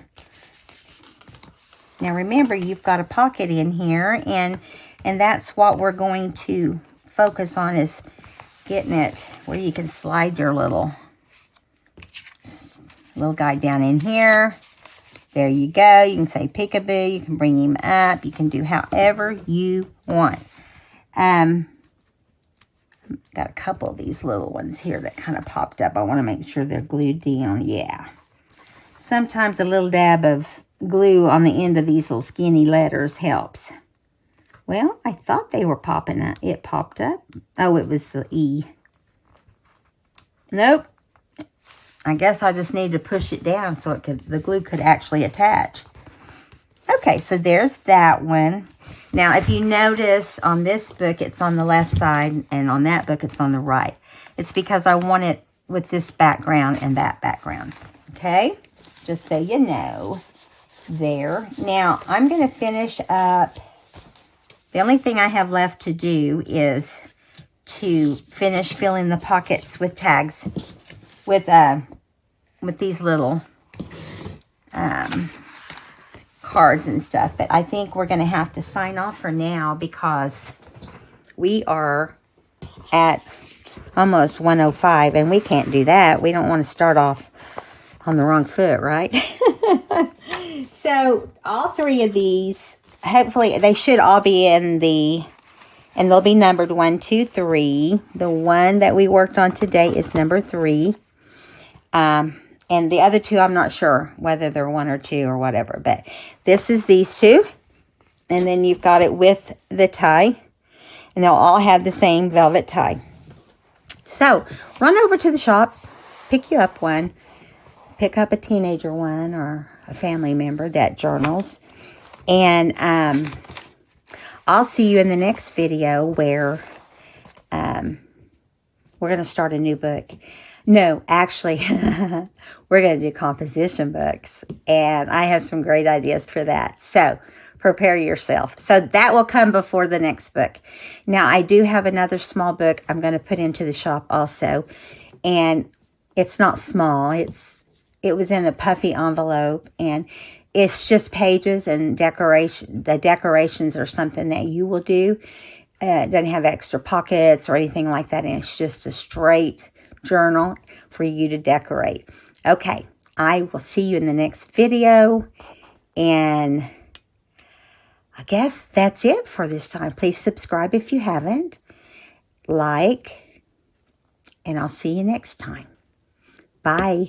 Now remember, you've got a pocket in here, and that's what we're going to focus on, is getting it where you can slide your little guy down in here. There you go. You can say peekaboo. You can bring him up. You can do however you want. Got a couple of these little ones here that kind of popped up. I want to make sure they're glued down. Yeah. Sometimes a little dab of glue on the end of these little skinny letters helps. Well, I thought they were popping up. It popped up. Oh, it was the E. Nope. I guess I just need to push it down so the glue could actually attach. Okay, so there's that one. Now, if you notice on this book, it's on the left side, and on that book, it's on the right. It's because I want it with this background and that background. Okay? Just so you know. There. Now, I'm going to finish up. The only thing I have left to do is to finish filling the pockets with tags with these little cards and stuff. But I think we're going to have to sign off for now because we are at almost 1:05 and we can't do that. We don't want to start off on the wrong foot, right? So all three of these, hopefully they should all be in and they'll be numbered 1, 2, 3. The one that we worked on today is number 3. And the other two, I'm not sure whether they're 1 or 2 or whatever. But this is these two. And then you've got it with the tie. And they'll all have the same velvet tie. So, run over to the shop. Pick you up one. Pick up a teenager one or a family member that journals. And I'll see you in the next video where we're going to start a new book. No, actually, we're going to do composition books. And I have some great ideas for that. So, prepare yourself. So, that will come before the next book. Now, I do have another small book I'm going to put into the shop also. And it's not small. It was in a puffy envelope. And it's just pages and decoration. The decorations are something that you will do. It doesn't have extra pockets or anything like that. And it's just a straight journal for you to decorate. Okay, I will see you in the next video, and I guess that's it for this time. Please subscribe if you haven't, like, and I'll see you next time. Bye.